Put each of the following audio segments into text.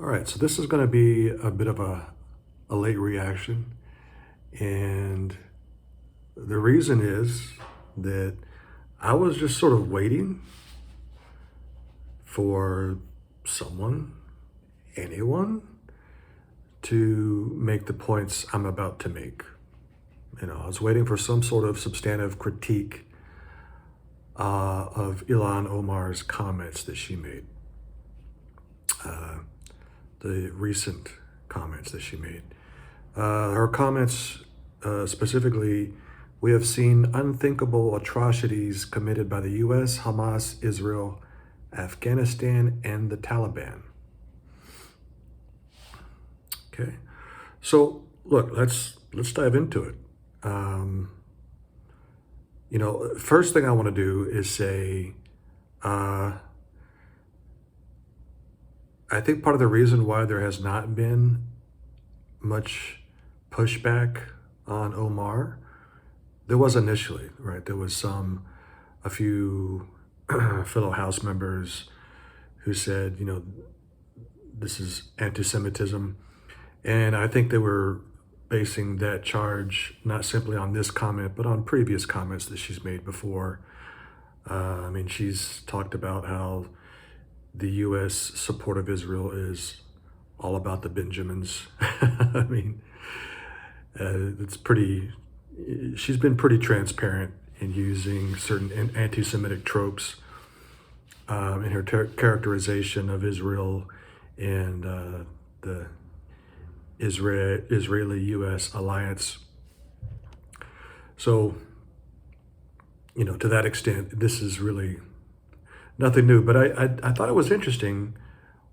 All right, so this is going to be a bit of a late reaction. And the reason is that I was just sort of waiting for someone, anyone, to make the points I'm about to make. I was waiting for some sort of substantive critique of Ilhan Omar's comments that she made. The recent comments that she made. Her comments specifically, we have seen unthinkable atrocities committed by the US, Hamas, Israel, Afghanistan, and the Taliban. Okay, so look, let's dive into it. First thing I want to do is say, I think part of the reason why there has not been much pushback on Omar, there was initially, right? There was a few fellow House members who said, this is anti-Semitism. And I think they were basing that charge not simply on this comment, but on previous comments that she's made before. She's talked about how the U.S. support of Israel is all about the Benjamins. She's been pretty transparent in using certain anti-Semitic tropes in her characterization of Israel and the Israeli-U.S. alliance. So, to that extent, this is really nothing new. But I thought it was interesting.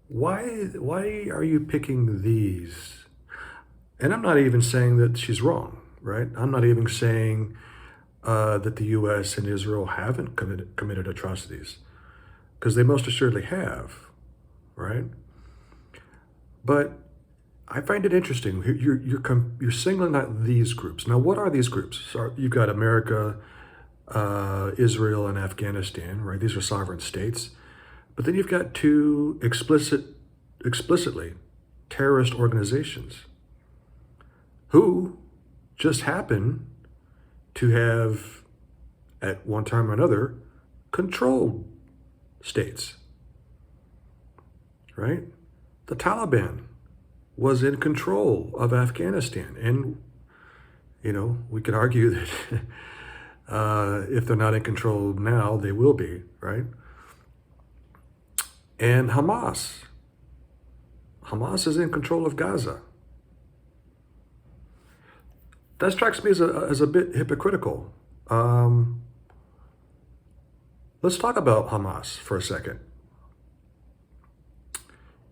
Why are you picking these? And I'm not even saying that she's wrong, right? I'm not even saying that the U.S. and Israel haven't committed atrocities, because they most assuredly have, right? But I find it interesting. You're singling out these groups. Now, what are these groups? So you've got America, Israel, and Afghanistan, right? These are sovereign states. But then you've got two explicitly terrorist organizations who just happen to have, at one time or another, controlled states, right? The Taliban was in control of Afghanistan. And, we could argue that if they're not in control now, they will be, right? And Hamas is in control of Gaza. That strikes me as a bit hypocritical. Let's talk about Hamas for a second.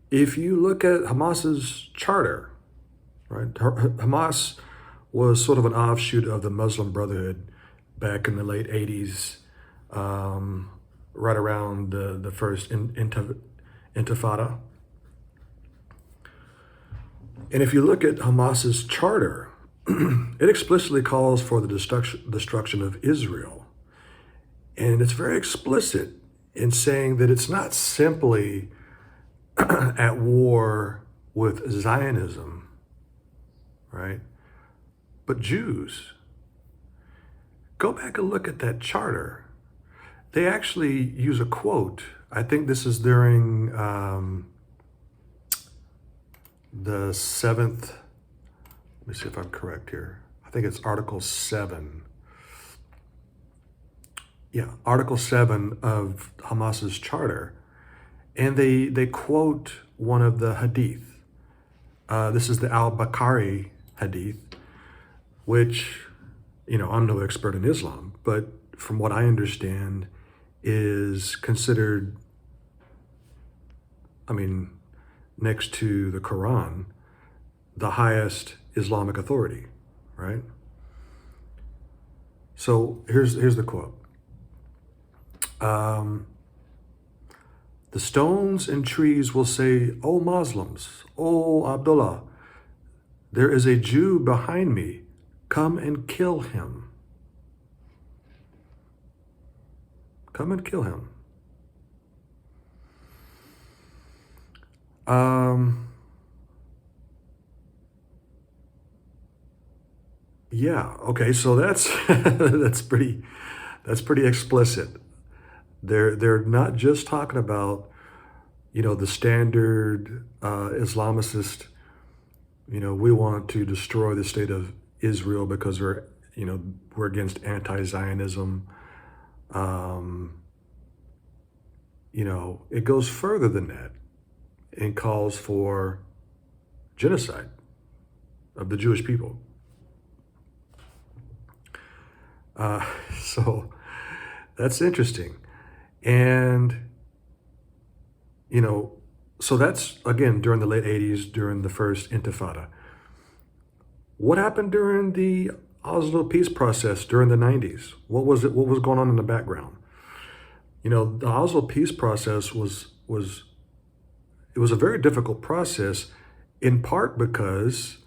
If you look at Hamas's charter, right? Hamas was sort of an offshoot of the Muslim Brotherhood back in the late 80s, right around the first Intifada. And if you look at Hamas's charter, it explicitly calls for the destruction of Israel. And it's very explicit in saying that it's not simply at war with Zionism, right? But Jews. Go back and look at that charter. They actually use a quote. I think this is during the 7th, let me see if I'm correct here. I think it's Article 7. Yeah, Article 7 of Hamas's charter. And they quote one of the hadith. This is the al-Bukhari hadith, which, I'm no expert in Islam, but from what I understand, is considered, next to the Quran, the highest Islamic authority, right? So here's the quote. The stones and trees will say, "O Muslims, O Abdullah, there is a Jew behind me. Come and kill him." Come and kill him. Yeah. Okay. So that's that's pretty explicit. They're not just talking about, the standard Islamicist. We want to destroy the state of Israel because we're against anti-Zionism. Um, it goes further than that and calls for genocide of the Jewish people. Uh, so that's interesting. And, you know, so that's, again, during the late 80s, during the first Intifada. What happened during the Oslo peace process during the 90s? What was it? What was going on in the background? The Oslo peace process was it was a very difficult process, in part because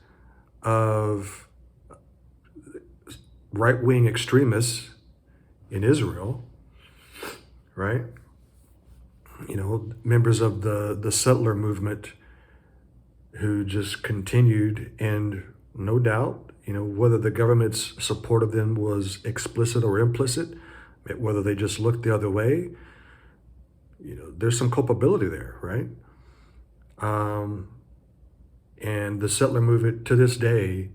of right-wing extremists in Israel, right? Members of the settler movement who just continued, and no doubt, whether the government's support of them was explicit or implicit, whether they just looked the other way, there's some culpability there, right? And the settler movement to this day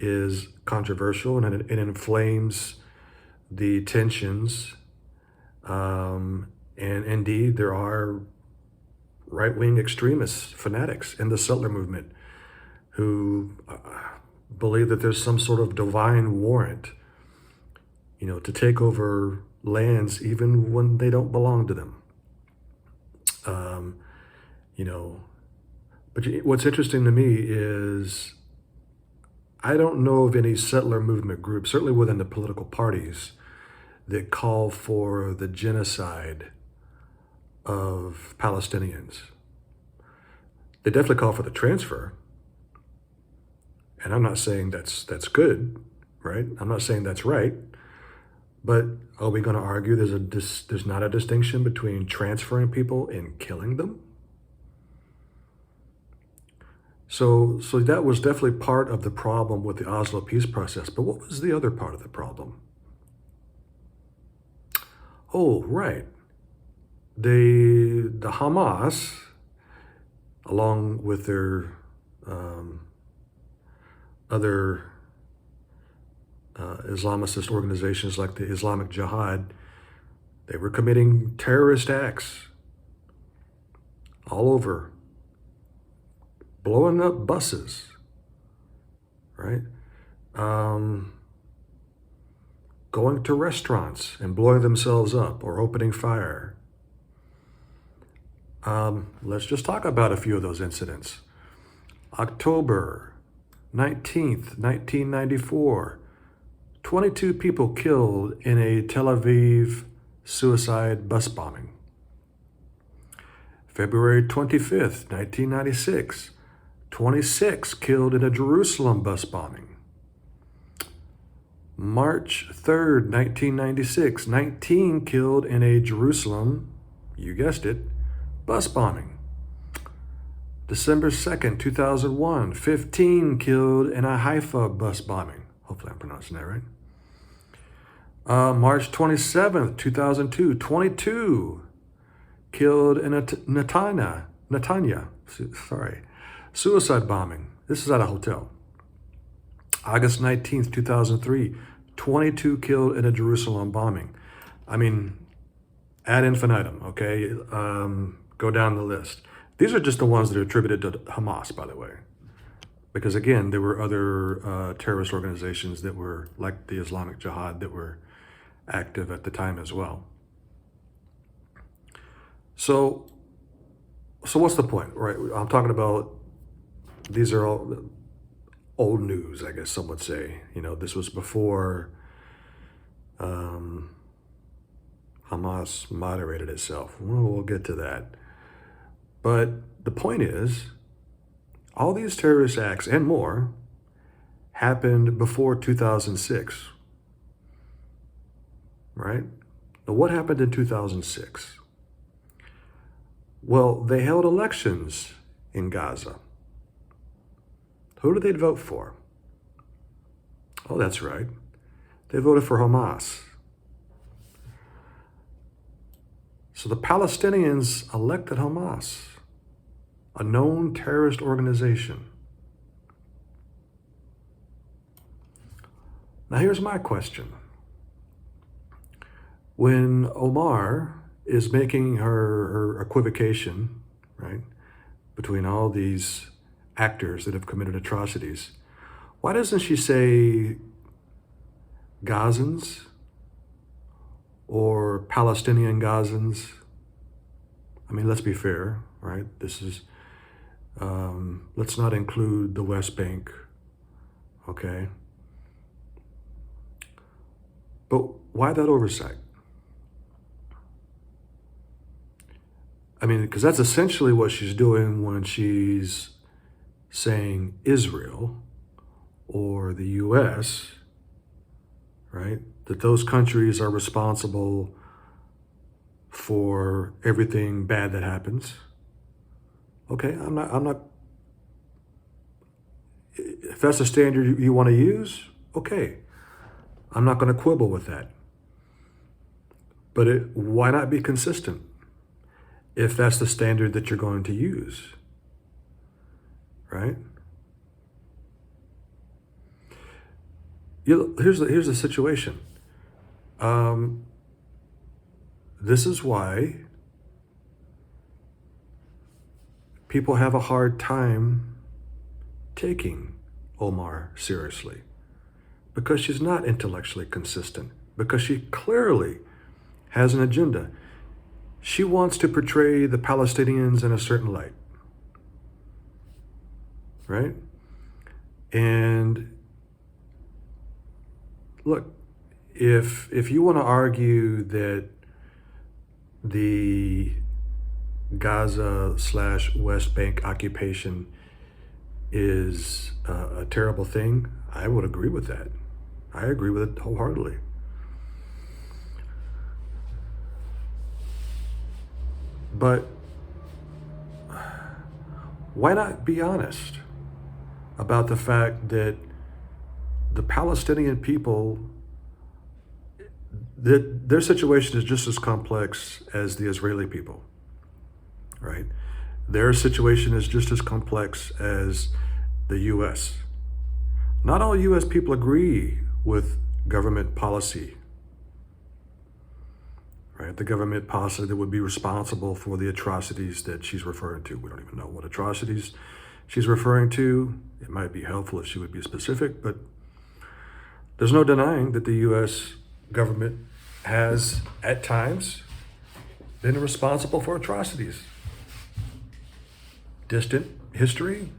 is controversial, and it inflames the tensions. And indeed, there are right-wing extremists, fanatics in the settler movement who believe that there's some sort of divine warrant, to take over lands even when they don't belong to them. Um, you know, but what's interesting to me is I don't know of any settler movement group, certainly within the political parties, that call for the genocide of Palestinians. They definitely call for the transfer. And I'm not saying that's good, right? I'm not saying that's right. But are we going to argue there's not a distinction between transferring people and killing them? So that was definitely part of the problem with the Oslo peace process. But what was the other part of the problem? Oh, right. The Hamas, along with their other Islamicist organizations like the Islamic Jihad, they were committing terrorist acts all over, blowing up buses, right? Going to restaurants and blowing themselves up or opening fire. Let's just talk about a few of those incidents. October 19th, 1994, 22 people killed in a Tel Aviv suicide bus bombing. February 25th, 1996, 26 killed in a Jerusalem bus bombing. March 3rd, 1996, 19 killed in a Jerusalem, you guessed it, bus bombing. December 2nd, 2001, 15 killed in a Haifa bus bombing. Hopefully I'm pronouncing that right. March 27th, 2002, 22 killed in a Netanya, suicide bombing. This is at a hotel. August 19th, 2003, 22 killed in a Jerusalem bombing. I mean, ad infinitum, okay? Go down the list. These are just the ones that are attributed to Hamas, by the way. Because again, there were other terrorist organizations that were, like the Islamic Jihad, that were active at the time as well. So what's the point, right? I'm talking about, these are all old news, I guess some would say. This was before Hamas moderated itself. Well, we'll get to that. But the point is, all these terrorist acts and more happened before 2006, right? Now, what happened in 2006? Well, they held elections in Gaza. Who did they vote for? Oh, that's right. They voted for Hamas. So the Palestinians elected Hamas, a known terrorist organization. Now here's my question. When Omar is making her equivocation, right, between all these actors that have committed atrocities, why doesn't she say Gazans or Palestinian Gazans? I mean, let's be fair, right? Let's not include the West Bank, okay? But why that oversight? I mean, because that's essentially what she's doing when she's saying Israel or the US, right? That those countries are responsible for everything bad that happens. Okay, I'm not, if that's a standard you want to use, okay. I'm not going to quibble with that. But why not be consistent if that's the standard that you're going to use, right? Here's the situation. This is why people have a hard time taking Omar seriously, because she's not intellectually consistent, because she clearly has an agenda. She wants to portray the Palestinians in a certain light, right? And look, if you want to argue that the Gaza/West Bank occupation is a terrible thing, I would agree with that. I agree with it wholeheartedly. But why not be honest about the fact that the Palestinian people, that their situation is just as complex as the Israeli people, right? Their situation is just as complex as the US. Not all US people agree with government policy, right? The government policy that would be responsible for the atrocities that she's referring to. We don't even know what atrocities she's referring to. It might be helpful if she would be specific, but there's no denying that the US government has, at times, been responsible for atrocities. Distant history,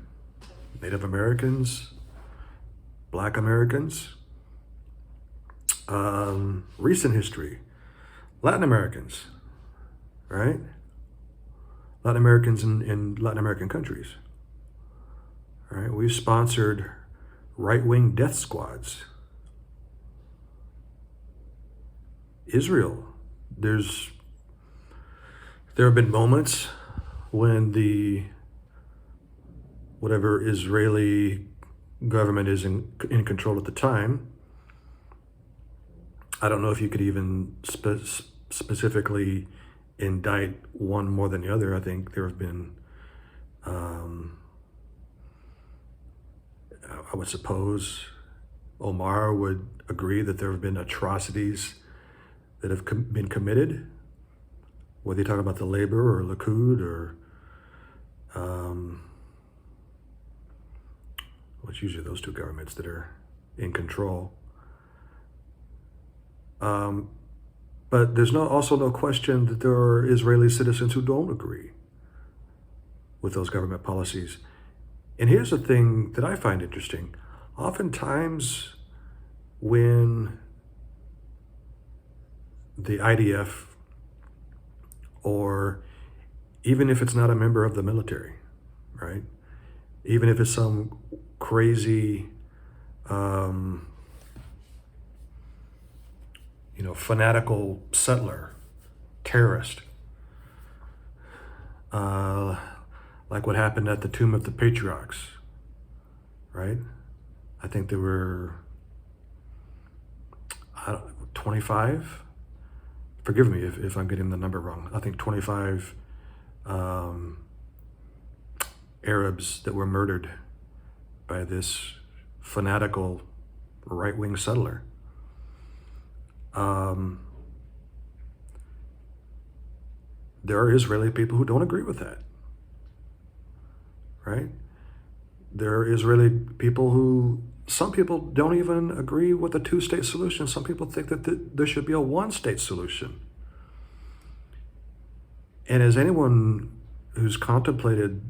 Native Americans, Black Americans, recent history, Latin Americans, right? Latin Americans in Latin American countries, right? We've sponsored right-wing death squads. Israel, there have been moments when the whatever Israeli government is in control at the time. I don't know if you could even specifically indict one more than the other. I think there have been, I would suppose Omar would agree that there have been atrocities that have been committed, whether you're talking about the Labor or Likud or it's usually those two governments that are in control. But there's also no question that there are Israeli citizens who don't agree with those government policies. And here's the thing that I find interesting. Oftentimes when the IDF, or even if it's not a member of the military, right? Even if it's some crazy, fanatical settler, terrorist, like what happened at the Tomb of the Patriarchs, right? I think there were 25. Forgive me if I'm getting the number wrong. I think 25 Arabs that were murdered by this fanatical right-wing settler. There are Israeli people who don't agree with that, right? There are Israeli people some people don't even agree with a two-state solution. Some people think that there should be a one-state solution. And as anyone who's contemplated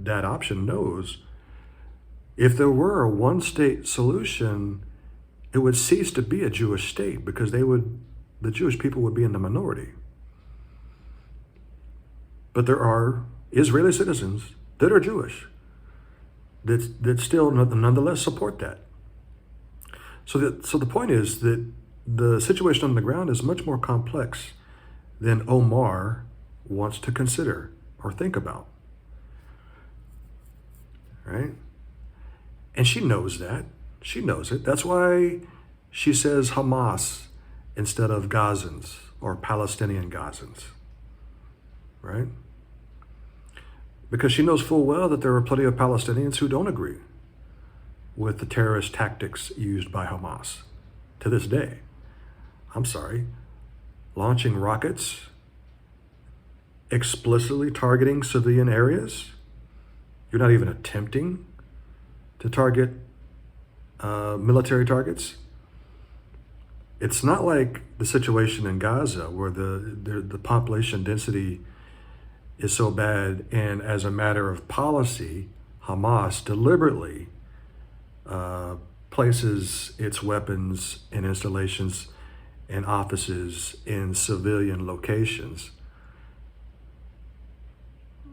that option knows, if there were a one-state solution, it would cease to be a Jewish state because the Jewish people would be in the minority. But there are Israeli citizens that are Jewish that still nonetheless support that. So the point is that the situation on the ground is much more complex than Omar wants to consider or think about, right? And she knows that. She knows it. That's why she says Hamas instead of Gazans or Palestinian Gazans, right? Because she knows full well that there are plenty of Palestinians who don't agree with the terrorist tactics used by Hamas to this day. I'm sorry, launching rockets, explicitly targeting civilian areas. You're not even attempting to target military targets. It's not like the situation in Gaza where the population density is so bad, and as a matter of policy, Hamas deliberately places its weapons and installations and offices in civilian locations.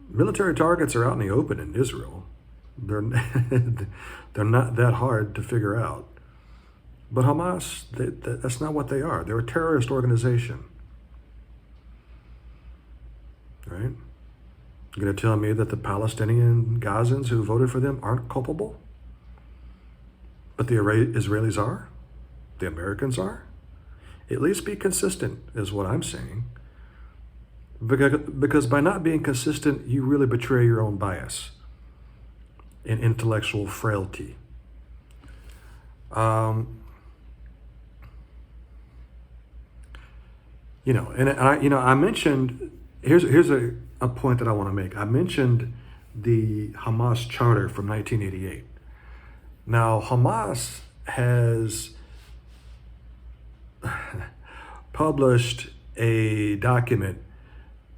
Military targets are out in the open in Israel. They're not that hard to figure out. But Hamas, that's not what they are. They're a terrorist organization, right? You're going to tell me that the Palestinian Gazans who voted for them aren't culpable? But the Israelis are? The Americans are? At least be consistent is what I'm saying. Because by not being consistent, you really betray your own bias and intellectual frailty. I mentioned, here's a point that I want to make. I mentioned the Hamas charter from 1988. Now, Hamas has published a document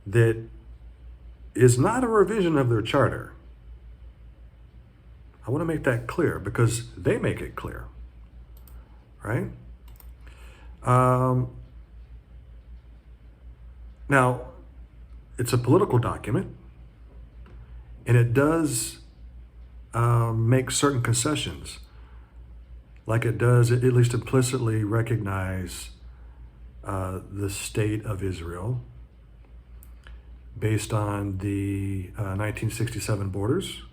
that is not a revision of their charter. I want to make that clear because they make it clear, right? Now, it's a political document, and it does make certain concessions, like it does at least implicitly recognize the state of Israel based on the 1967 borders.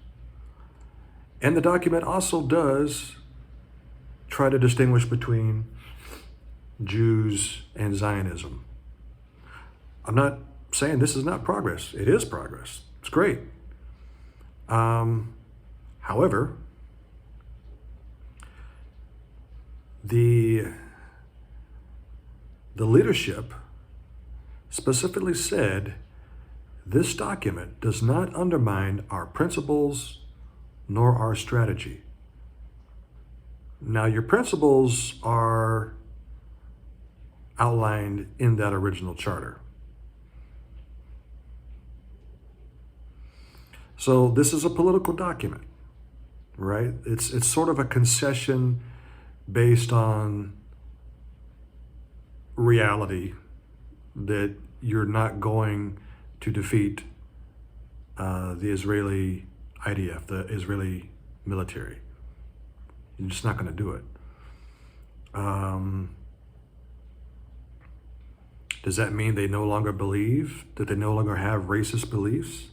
And the document also does try to distinguish between Jews and Zionism. I'm not saying this is not progress. It is progress. It's great. However, the leadership specifically said this document does not undermine our principles nor our strategy. Now, your principles are outlined in that original charter. So this is a political document, right? It's sort of a concession based on reality that you're not going to defeat the Israeli IDF, the Israeli military. You're just not going to do it. Does that mean they no longer believe, that they no longer have racist beliefs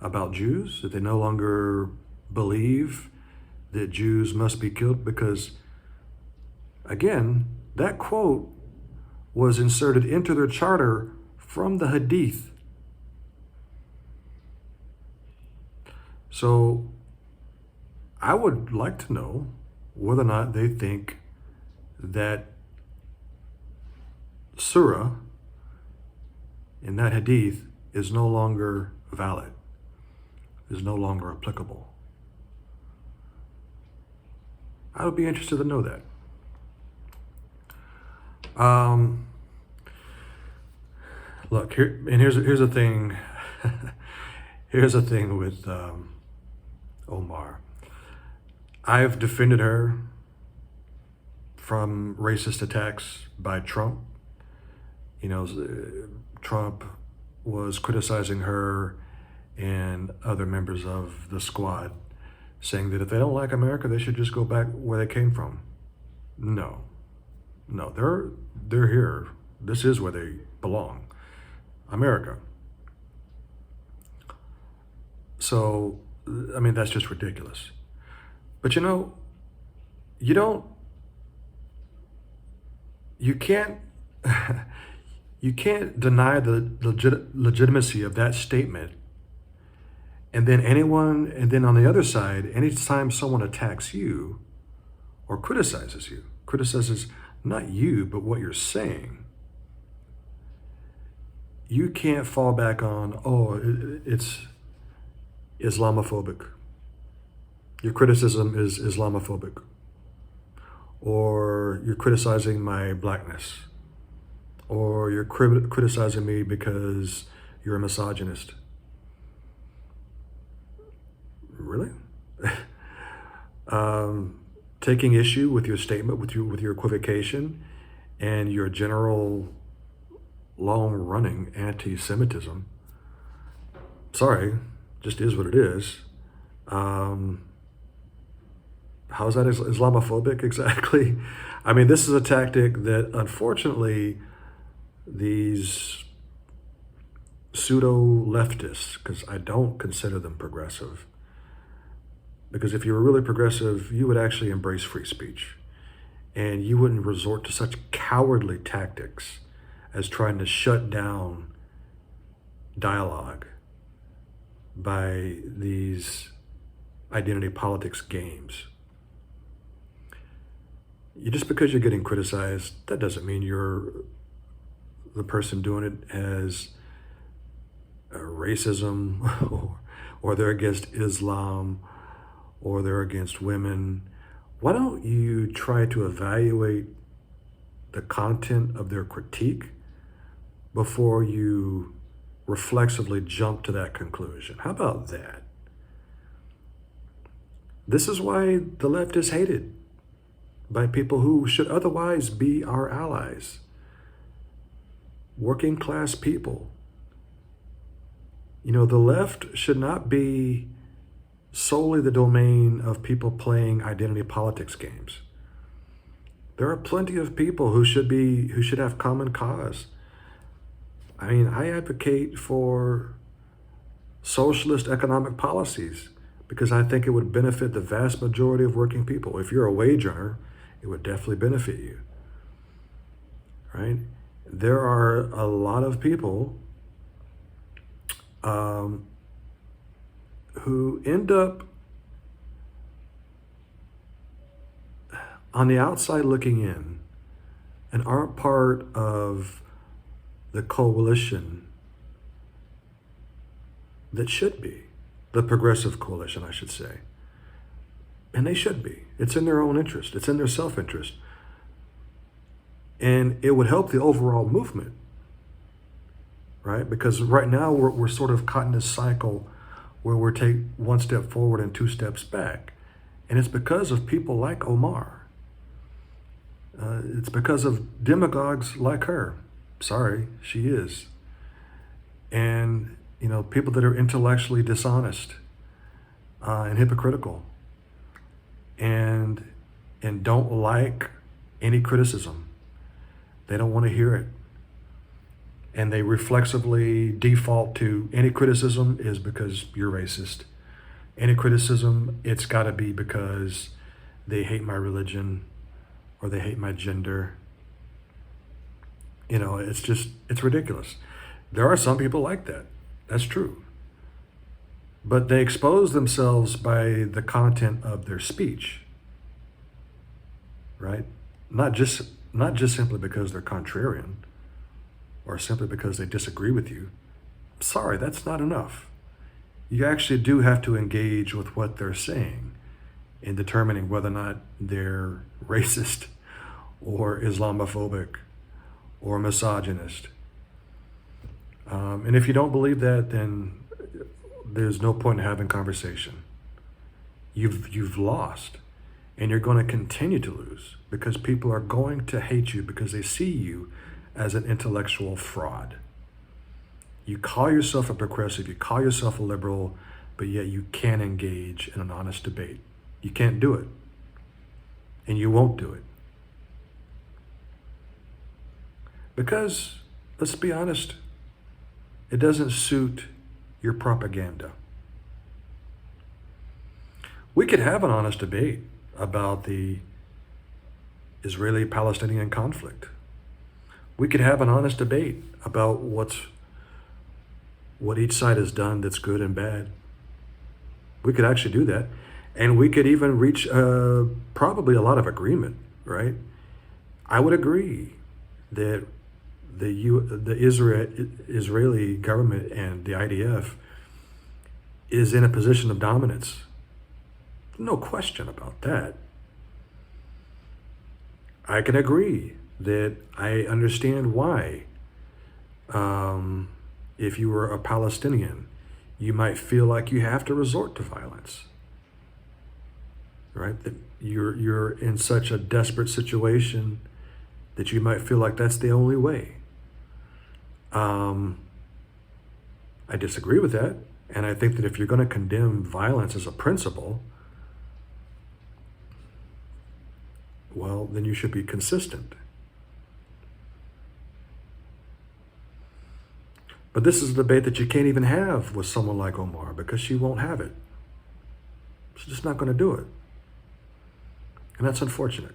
about Jews? That they no longer believe that Jews must be killed? Because Again, that quote was inserted into their charter from the Hadith. So I would like to know whether or not they think that surah in that hadith is no longer valid, is no longer applicable. I would be interested to know that. Look, here's the thing. Here's the thing with Omar. I've defended her from racist attacks by Trump. You know, Trump was criticizing her and other members of the squad, saying that if they don't like America, they should just go back where they came from. No, they're here. This is where they belong, America. So, I mean, that's just ridiculous. But you know, you can't, you can't deny the legitimacy of that statement. And then on the other side, anytime someone attacks you or criticizes not you, but what you're saying, you can't fall back on, oh, it's Islamophobic. Your criticism is Islamophobic. Or you're criticizing my blackness. Or you're criticizing me because you're a misogynist. Really? Taking issue with your statement, with your equivocation, and your general long-running anti-Semitism. Sorry, just is what it is. How is that Islamophobic exactly? I mean, this is a tactic that unfortunately these pseudo-leftists, because I don't consider them progressive, because if you were really progressive, you would actually embrace free speech. And you wouldn't resort to such cowardly tactics as trying to shut down dialogue by these identity politics games. Just because you're getting criticized, that doesn't mean you're the person doing it as racism or they're against Islam or they're against women. Why don't you try to evaluate the content of their critique before you reflexively jump to that conclusion? How about that? This is why the left is hated by people who should otherwise be our allies. Working class people. You know, the left should not be solely the domain of people playing identity politics games. There are plenty of people who should have common cause. I mean, I advocate for socialist economic policies because I think it would benefit the vast majority of working people. If you're a wage earner, it would definitely benefit you, right? There are a lot of people who end up on the outside looking in and aren't part of the coalition that should be, the progressive coalition, I should say. And they should be. It's in their own interest. It's in their self-interest. And it would help the overall movement, right? Because right now we're sort of caught in this cycle where we're take one step forward and two steps back. And it's because of people like Omar. It's because of demagogues like her. Sorry, she is. And, you know, people that are intellectually dishonest and hypocritical and don't like any criticism. They don't want to hear it. And they reflexively default to any criticism is because you're racist. Any criticism, it's got to be because they hate my religion or they hate my gender. It's ridiculous. There are some people like that. That's true. But they expose themselves by the content of their speech, right? Not just simply because they're contrarian or simply because they disagree with you. Sorry, that's not enough. You actually do have to engage with what they're saying in determining whether or not they're racist or Islamophobic or misogynist. And if you don't believe that, then there's no point in having conversation. You've lost, and you're going to continue to lose because people are going to hate you because they see you as an intellectual fraud. You call yourself a progressive, you call yourself a liberal, but yet you can't engage in an honest debate. You can't do it, and you won't do it. Because, let's be honest, it doesn't suit your propaganda. We could have an honest debate about the Israeli-Palestinian conflict. We could have an honest debate about what each side has done that's good and bad. We could actually do that. And we could even reach probably a lot of agreement, right? I would agree that the Israeli government and the IDF is in a position of dominance. No question about that. I can agree that I understand why, if you were a Palestinian, you might feel like you have to resort to violence, right? That you're in such a desperate situation that you might feel like that's the only way. I disagree with that, and I think that if you're going to condemn violence as a principle, well, then you should be consistent. But this is a debate that you can't even have with someone like Omar because she won't have it. She's just not going to do it. And that's unfortunate.